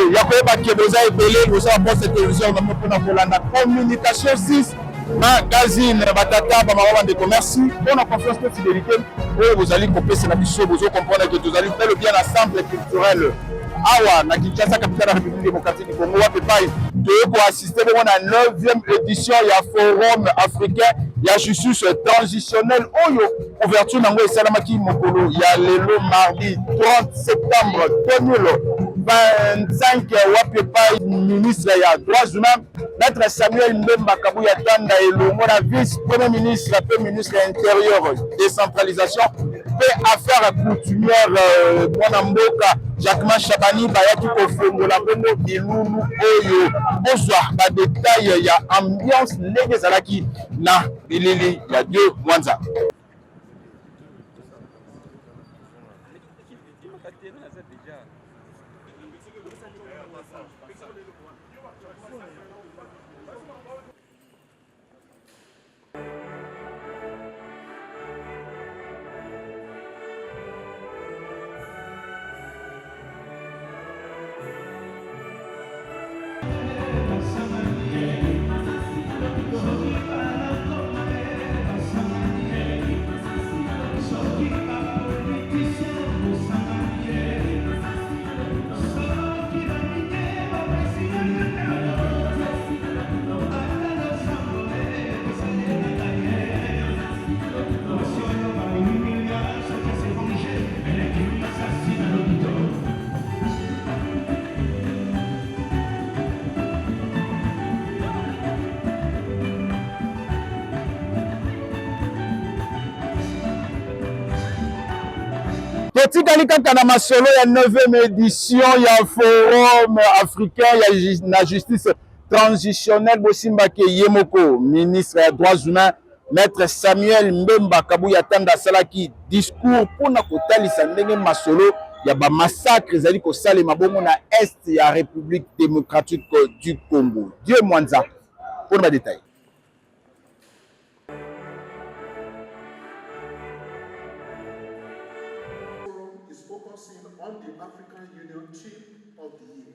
il y a quoi qui est besoin de payer, vous avez pour cette télévision, pour la communication 6, magazine, batata, bamaman de commerce, on a confiance et fidélité, vous allez couper, c'est la mission, vous allez comprendre que vous allez faire le bien ensemble culturel. Awa, na Kinshasa, capitale de la République démocratique du Congo, pour assister à la 9e édition, il y a Forum africain, il y a justice transitionnelle, ouverture dans le Salamaki Mokolo, il y a le mardi 30 septembre 2025, Wapepai, ministre, il y a droits humains, maître Samuel Mbemba Kabouya Tanda et le vice-premier ministre, la premier ministre intérieur, décentralisation, paix affaires coutumières, Mwanamboka, Jacquemin Chabani, Bayaki Kofongo, la Bongo, Ilulu, Oyo, bonsoir, pas de détail, il y a ambiance, les Zalaki, na, Bilili, il y a Dieu, Mwanza. Totikali kaka na masolo ya 9e édition ya Forum africain ya justice transitionnelle Bosimba ke Yemoko, ministre des droits humains, maître Samuel Mbemba Kabouya Tanda salaki discours pour na kotalisa ndenge masolo ya ba massacre ezali ko salema bongo na est ya République démocratique du Congo. Dieu Mwanza pour les détails. On the African Union Theme of the Year,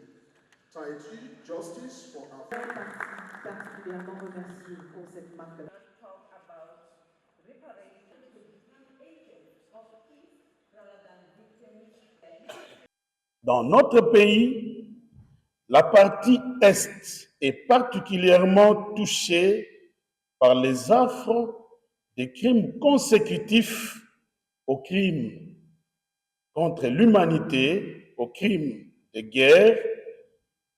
titled Justice for Africa. Particulièrement remercié pour cette marque-là. Dans notre pays, la partie Est est particulièrement touchée par les affres des crimes consécutifs aux crimes contre l'humanité, aux crimes de guerre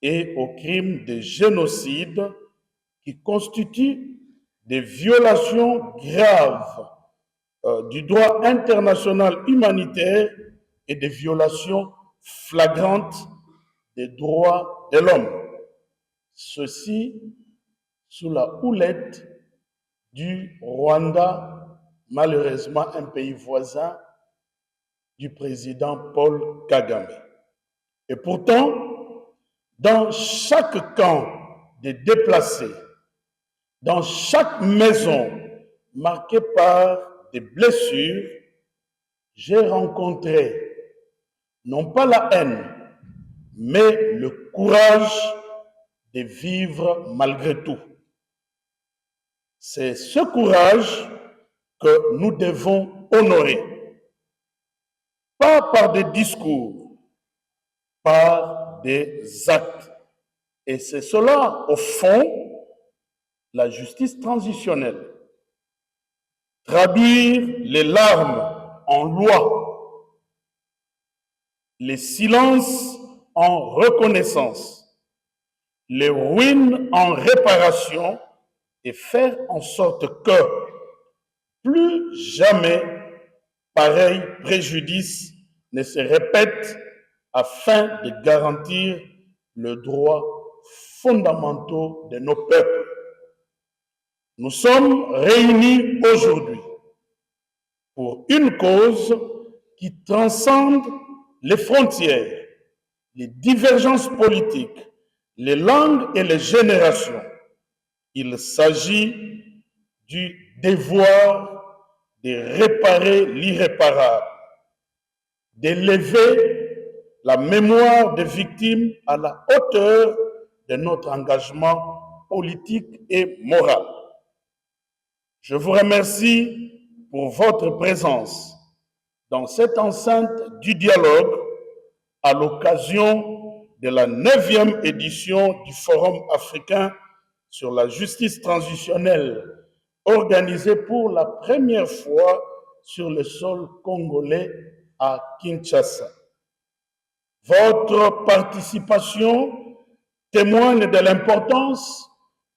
et aux crimes de génocide qui constituent des violations graves du droit international humanitaire et des violations flagrantes des droits de l'homme. Ceci sous la houlette du Rwanda, malheureusement un pays voisin du président Paul Kagame. Et pourtant, dans chaque camp des déplacés, dans chaque maison marquée par des blessures, j'ai rencontré non pas la haine, mais le courage de vivre malgré tout. C'est ce courage que nous devons honorer. Pas par des discours, par des actes. Et c'est cela, au fond, la justice transitionnelle. Traduire les larmes en loi, les silences en reconnaissance, les ruines en réparation et faire en sorte que plus jamais pareil préjudice ne se répète afin de garantir le droit fondamentaux de nos peuples. Nous sommes réunis aujourd'hui pour une cause qui transcende les frontières, les divergences politiques, les langues et les générations. Il s'agit du devoir de réparer l'irréparable, d'élever la mémoire des victimes à la hauteur de notre engagement politique et moral. Je vous remercie pour votre présence dans cette enceinte du dialogue à l'occasion de la 9e édition du Forum africain sur la justice transitionnelle, organisé pour la première fois sur le sol congolais à Kinshasa. Votre participation témoigne de l'importance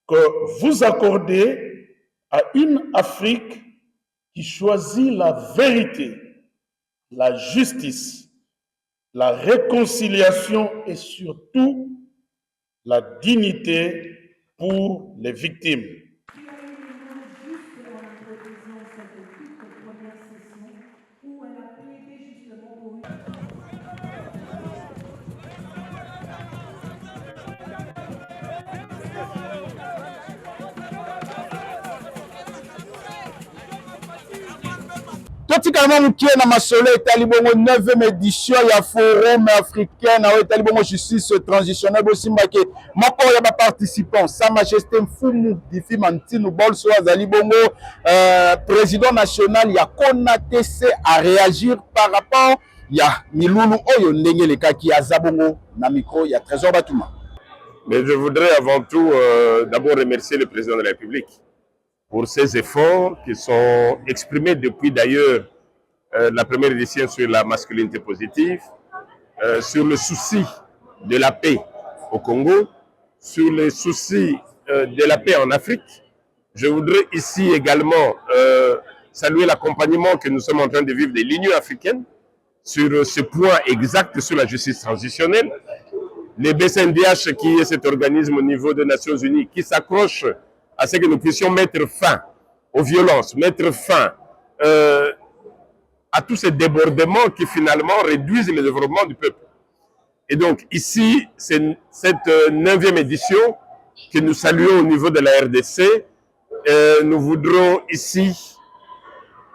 que vous accordez à une Afrique qui choisit la vérité, la justice, la réconciliation et surtout la dignité pour les victimes. totikala mokie na masolo etali bongo 9e édition ya forum africain na etali bongo justice transitionnelle bosimbake moko ya ba participants Sa Majesté Mfumu Difi Mantinu Bolso azali bongo président national ya CONATC à réagir par rapport ya milulu oyo ndenge lekaki aza bongo na micro ya Trésor Batuma. Mais je voudrais avant tout d'abord remercier le président de la République pour ces efforts qui sont exprimés depuis d'ailleurs la première édition sur la masculinité positive, sur le souci de la paix au Congo, sur le souci de la paix en Afrique. Je voudrais ici également saluer l'accompagnement que nous sommes en train de vivre de l'Union africaine sur ce point exact sur la justice transitionnelle. Les BCNDH, qui est cet organisme au niveau des Nations Unies, qui s'accroche à ce que nous puissions mettre fin aux violences, mettre fin à tous ces débordements qui finalement réduisent le développement du peuple. Et donc ici, c'est cette 9e édition que nous saluons au niveau de la RDC. Nous voudrons ici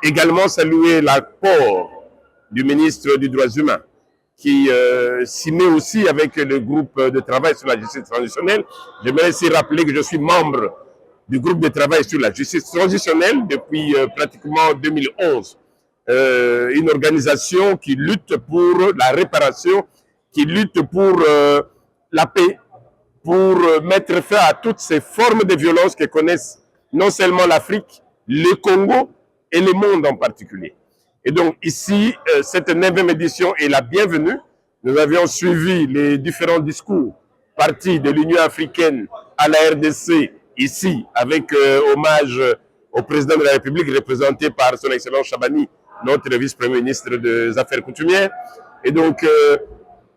également saluer l'apport du ministre des Droits humains qui s'y met aussi avec le groupe de travail sur la justice transitionnelle. J'aimerais aussi rappeler que je suis membre du groupe de travail sur la justice transitionnelle depuis pratiquement 2011. Une organisation qui lutte pour la réparation, qui lutte pour la paix, pour mettre fin à toutes ces formes de violence que connaissent non seulement l'Afrique, le Congo et le monde en particulier. Et donc ici, cette 9e édition est la bienvenue. Nous avions suivi les différents discours partis de l'Union africaine à la RDC, ici, avec hommage au président de la République, représenté par son Excellence Chabani, notre vice-premier ministre des Affaires coutumières. Et donc,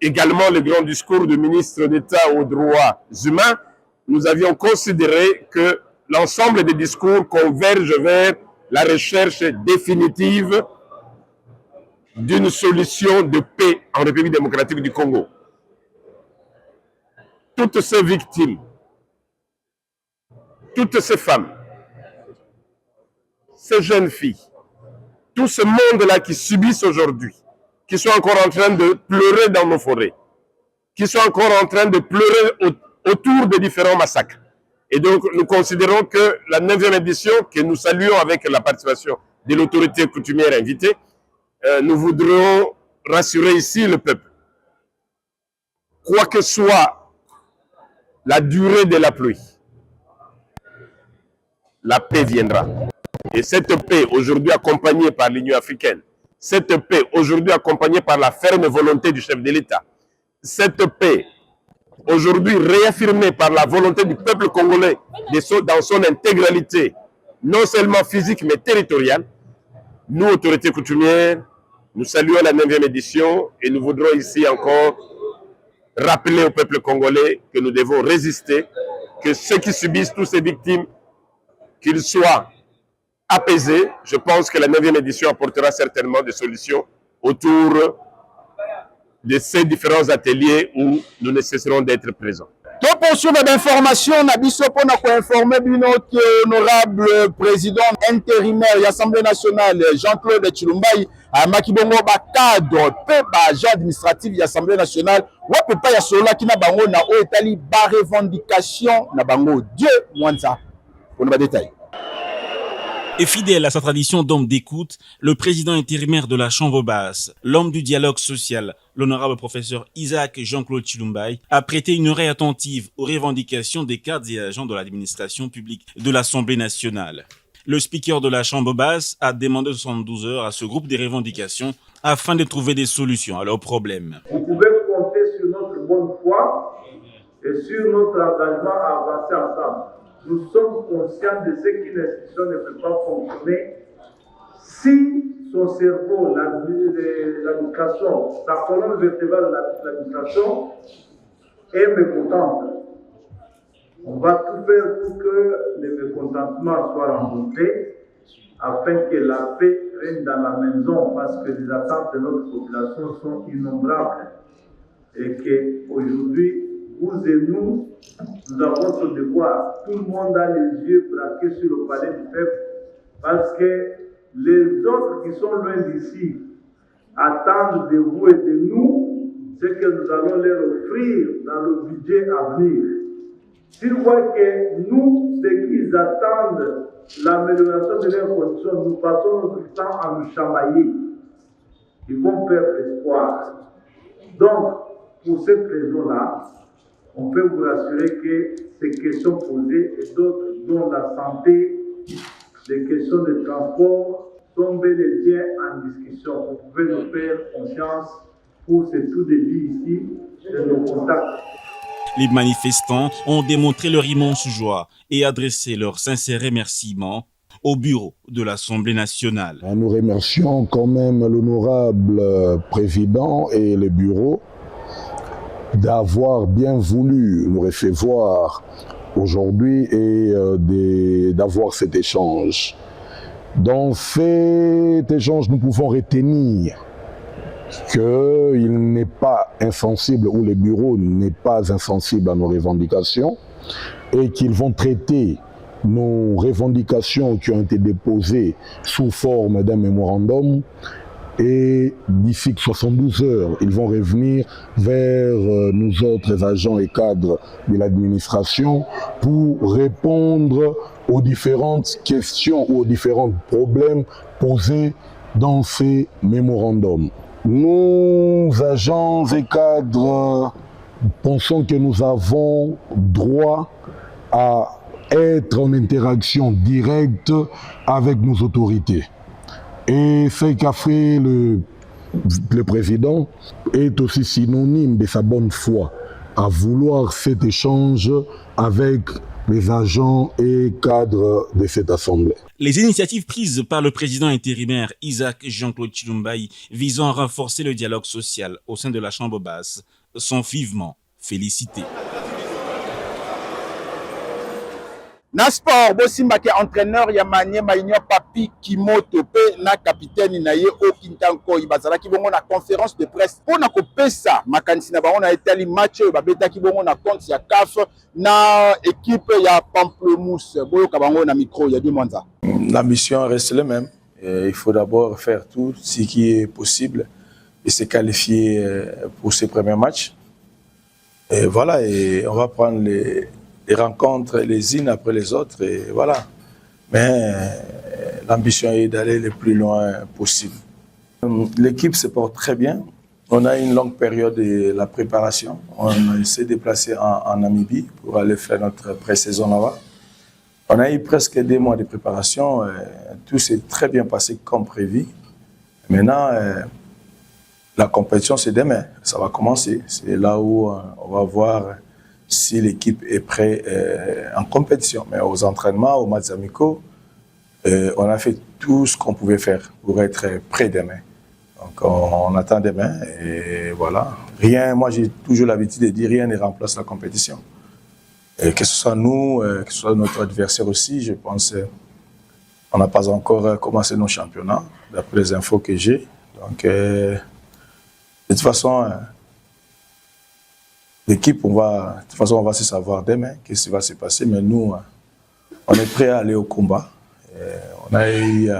également le grand discours du ministre d'État aux droits humains. Nous avions considéré que l'ensemble des discours convergent vers la recherche définitive d'une solution de paix en République démocratique du Congo. Toutes ces victimes, toutes ces femmes, ces jeunes filles, tout ce monde-là qui subissent aujourd'hui, qui sont encore en train de pleurer dans nos forêts, qui sont encore en train de pleurer autour des différents massacres. Et donc, nous considérons que la 9e édition, que nous saluons avec la participation de l'autorité coutumière invitée, nous voudrons rassurer ici le peuple. Quoi que soit la durée de la pluie, la paix viendra. Et cette paix, aujourd'hui accompagnée par l'Union africaine, cette paix, aujourd'hui accompagnée par la ferme volonté du chef de l'État, cette paix, aujourd'hui réaffirmée par la volonté du peuple congolais dans son intégralité, non seulement physique mais territoriale, nous, autorités coutumières, nous saluons la 9e édition et nous voudrons ici encore rappeler au peuple congolais que nous devons résister, que ceux qui subissent toutes ces victimes, qu'ils soient apaisés. Je pense que la 9e édition apportera certainement des solutions autour de ces différents ateliers où nous ne cesserons d'être présents. To poursuivre d'informations na biso pona ko informer bino que honorable président intérimaire de l'Assemblée nationale Jean-Claude Tshilumbai amaki bongo ba cadre pe ba agent administratif de l'Assemblée nationale wa pe pa ya sola kina bango na o etali ba revendication na bango Dieu Mwanza pour les détails. Et fidèle à sa tradition d'homme d'écoute, le président intérimaire de la Chambre basse, l'homme du dialogue social, l'honorable professeur Isaac Jean-Claude Tshilumbai, a prêté une oreille attentive aux revendications des cadres et agents de l'administration publique de l'Assemblée nationale. Le speaker de la Chambre basse a demandé 72 heures à ce groupe des revendications afin de trouver des solutions à leurs problèmes. Vous pouvez compter sur notre bonne foi et sur notre engagement à avancer ensemble. Nous sommes conscients de ce qu'une institution ne peut pas fonctionner si son cerveau, l'administration, la colonne vertébrale de l'administration est mécontente. On va tout faire pour que le mécontentement soit remboursé afin que la paix règne dans la maison parce que les attentes de notre population sont innombrables et qu'aujourd'hui, vous et nous avons ce devoir. Tout le monde a les yeux braqués sur le palais du peuple parce que les autres qui sont loin d'ici attendent de vous et de nous ce que nous allons leur offrir dans le budget à venir. S'ils voient que nous, ce qu'ils attendent, l'amélioration de leurs conditions, nous passons notre temps à nous chamailler, ils vont perdre espoir. Donc, pour cette raison-là, on peut vous rassurer que ces questions posées et d'autres, dont la santé, les questions de transport, sont bel et bien en discussion. Vous pouvez nous faire confiance pour ce tout début ici de nos contacts. Les manifestants ont démontré leur immense joie et adressé leurs sincères remerciements au bureau de l'Assemblée nationale. Nous remercions quand même l'honorable président et le bureau d'avoir bien voulu nous recevoir aujourd'hui et d'avoir cet échange. Dans cet échange, nous pouvons retenir qu'il n'est pas insensible, ou le bureau n'est pas insensible à nos revendications, et qu'ils vont traiter nos revendications qui ont été déposées sous forme d'un mémorandum. Et d'ici 72 heures, ils vont revenir vers nous autres agents et cadres de l'administration pour répondre aux différentes questions ou aux différents problèmes posés dans ces mémorandums. Nous, agents et cadres, pensons que nous avons droit à être en interaction directe avec nos autorités. Et ce qu'a fait le président est aussi synonyme de sa bonne foi à vouloir cet échange avec les agents et cadres de cette assemblée. Les initiatives prises par le président intérimaire Isaac Jean-Claude Tshilumbai visant à renforcer le dialogue social au sein de la Chambre basse sont vivement félicitées. Na sport bosimba ke entraîneur ya Maniema Union Papi Kimoto pe na capitaine na ye Okintanko bazalaki bongo na conférence de presse pona kopesa makanisi na bango na etali match oyo babetaki bongo na compte ya CAF na équipe ya Pamplemousse boyoka bango na micro ya Mwanza. La mission reste la même. Il faut d'abord faire tout ce qui est possible et se qualifier pour ces premiers matchs. Et voilà, et on va prendre les rencontres les unes après les autres, et voilà. Mais l'ambition est d'aller le plus loin possible. L'équipe se porte très bien. On a une longue période de la préparation. On s'est déplacé en Namibie pour aller faire notre pré-saison là-bas. On a eu presque 2 mois de préparation. Tout s'est très bien passé comme prévu. Maintenant, la compétition, c'est demain. Ça va commencer. C'est là où on va voir si l'équipe est prête en compétition. Mais aux entraînements, aux matchs amicaux, on a fait tout ce qu'on pouvait faire pour être prêt demain. Donc on attend demain et voilà. Rien, moi j'ai toujours l'habitude de dire rien ne remplace la compétition. Et que ce soit nous, que ce soit notre adversaire aussi, je pense qu'on n'a pas encore commencé nos championnats, d'après les infos que j'ai. Donc de toute façon, l'équipe, de toute façon, on va se savoir demain qu'est-ce qui va se passer. Mais nous, on est prêts à aller au combat. On a eu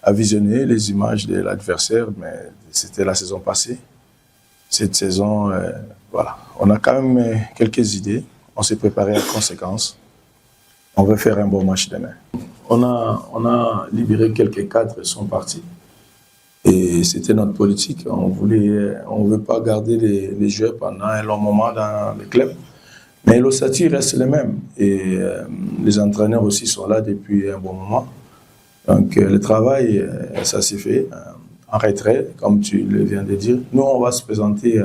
à visionner les images de l'adversaire, mais c'était la saison passée. Cette saison, voilà, on a quand même quelques idées. On s'est préparé en conséquence. On veut faire un bon match demain. On a libéré quelques cadres, ils sont partis. Et c'était notre politique. On ne veut pas garder les joueurs pendant un long moment dans le club. Mais l'ossature reste le même. Et les entraîneurs aussi sont là depuis un bon moment. Donc le travail, ça s'est fait en retrait, comme tu le viens de dire. Nous, on va se présenter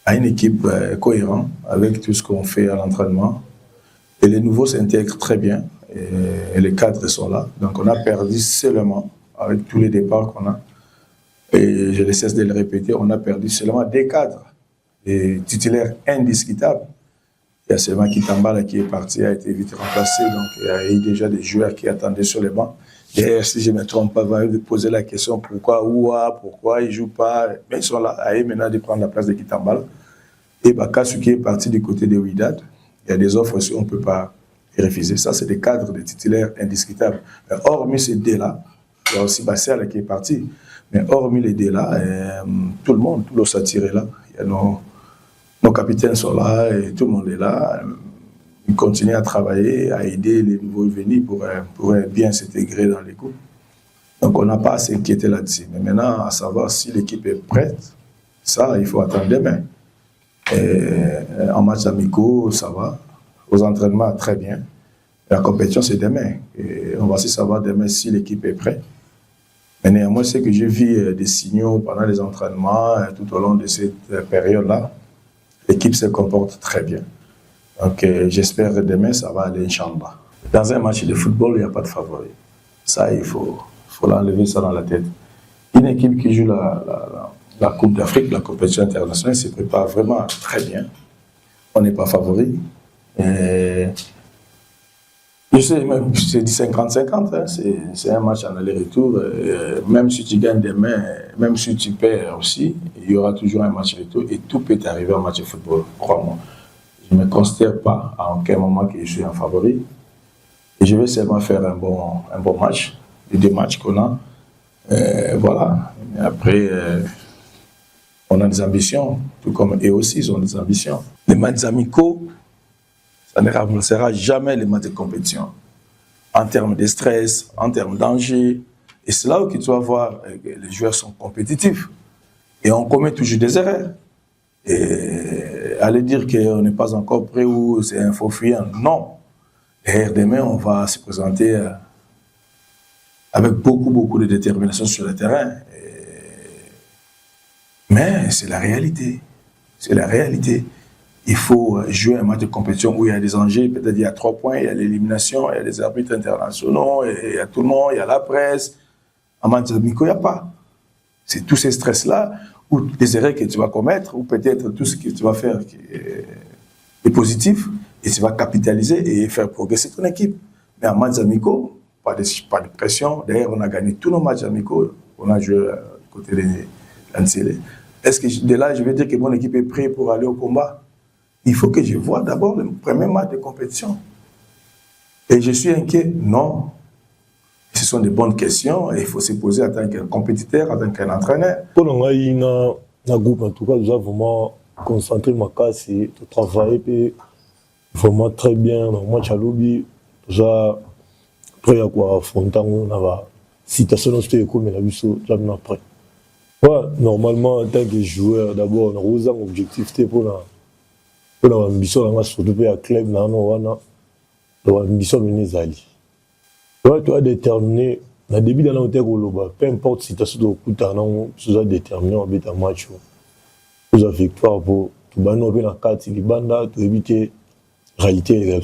à une équipe cohérente avec tout ce qu'on fait à l'entraînement. Et les nouveaux s'intègrent très bien. Et les cadres sont là. Donc on a perdu seulement, avec tous les départs qu'on a, et je ne cesse de le répéter, on a perdu seulement des cadres, des titulaires indiscutables. Il y a seulement Kitambala qui est parti, a été vite remplacé, donc il y a eu déjà des joueurs qui attendaient sur les bancs. Et si je ne me trompe pas, va poser la question pourquoi ils ne jouent pas. Mais ils sont là, à eux maintenant de prendre la place de Kitambala. Et Bakasu qui est parti du côté de Wydad, il y a des offres aussi, on ne peut pas refuser. Ça, c'est des cadres, des titulaires indiscutables. Mais hormis ces deux-là, il y a aussi Bassel qui est parti. Mais hormis les deux-là, tout le monde, tout l'ossature est là. Il y a nos capitaines sont là et tout le monde est là. Ils continuent à travailler, à aider les nouveaux venus pour bien s'intégrer dans les groupes. Donc on n'a pas à s'inquiéter là-dessus. Mais maintenant, à savoir si l'équipe est prête, ça, il faut attendre demain. En match amicaux, ça va. Aux entraînements, très bien. La compétition, c'est demain. Et on va aussi savoir demain si l'équipe est prête. Mais néanmoins, c'est que j'ai vu des signaux pendant les entraînements, tout au long de cette période-là. L'équipe se comporte très bien. Donc j'espère que demain, ça va aller, Inch'Allah. Dans un match de football, il n'y a pas de favori. Ça, il faut l'enlever ça dans la tête. Une équipe qui joue la Coupe d'Afrique, la compétition internationale, se prépare vraiment très bien. On n'est pas favori. Je sais, même, c'est du 50-50, hein, c'est un match en aller-retour. Même si tu gagnes demain, même si tu perds aussi, il y aura toujours un match retour et tout peut arriver en match de football, crois-moi. Je ne me considère pas à aucun moment que je suis un favori. Et je vais seulement faire un bon match, les deux matchs qu'on a. Voilà. Et après, on a des ambitions, tout comme eux aussi, ils ont des ambitions. Les matchs amicaux, ça ne remplacera jamais les matchs de compétition. En termes de stress, en termes d'enjeu. Et c'est là où tu vas voir que les joueurs sont compétitifs. Et on commet toujours des erreurs. Et aller dire qu'on n'est pas encore prêt ou c'est un faux fuyant, non. Et demain, on va se présenter avec beaucoup de détermination sur le terrain. Mais c'est la réalité. C'est la réalité. Il faut jouer un match de compétition où il y a des enjeux, peut-être il y a 3 points, il y a l'élimination, il y a les arbitres internationaux, il y a tout le monde, il y a la presse. En match amical, il n'y a pas. C'est tous ces stress-là, ou des erreurs que tu vas commettre, ou peut-être tout ce que tu vas faire qui est positif, et tu vas capitaliser et faire progresser ton équipe. Mais en match amical, pas de pression. D'ailleurs, on a gagné tous nos matchs amicaux. On a joué côté de l'Ancélé. Est-ce que de là, je vais dire que mon équipe est prête pour aller au combat? Il faut que je vois d'abord le premier match de compétition. Et je suis inquiet? Non. Ce sont des bonnes questions et il faut se poser en tant qu'un compétiteur, en tant qu'un entraîneur. Pour le groupe, en tout cas, nous avons vraiment concentré ma casse et travailler vraiment très bien dans le match à lobby. Nous avons prêt à affronter la situation de l'école, mais la vie est après. Ouais, normalement, en tant que joueur, d'abord, on a un objectif pour l'ambition de surtout pour le club, l'ambition de Nézali. Tu as déterminé, au début de l'année, peu importe si tu as déterminé un match, tu as victoire pour la carte, tu éviter la réalité et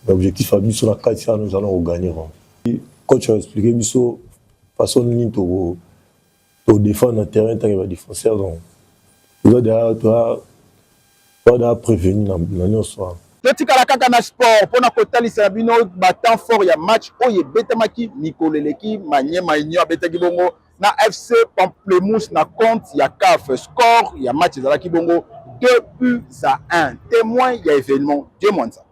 l'objectif est sur la carte, nous allons gagner. Quand tu as expliqué la façon dont tu défends le terrain, tu es défenseur, tu dois prévenir dans soir. totikala kaka na sport mpona kotalisa bino batemps fort ya match oyo ebetamaki mikolo eleki Maniema Union abetaki bongo na FC Pamplemousse na compte ya CAF. Score ya match ezalaki bongo 2-1. Témoin, il y a événement. Dieu montre ça.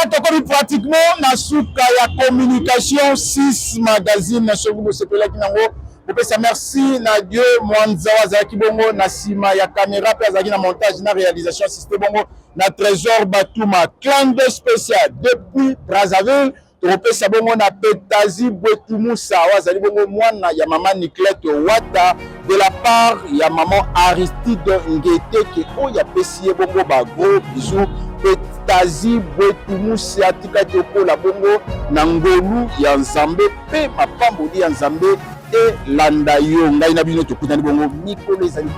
Voilà, tokomi pratiquement na suka ya communication 6 magazine soki bosepelaki nango. Bopesa merci na Dieu Mwanza azalaki bongo na sima ya caméra pe azalaki na montage na réalisation assisté bongo na Trésor Batuma. Clan de spécial depuis Brazzaville. Topesa bongo na Petazi Bwetumusa azali bongo mwana ya maman Nicolette Wata de la part ya maman Aristide Ngete ke oya pesiye bongo ba gros bisous. Petazi Bwetumusa atika toko la bongo na ngolu ya Nzambe pe mapamboli ya Nzambe e landa yo ngai na bino tokutani bongo mikolo ezali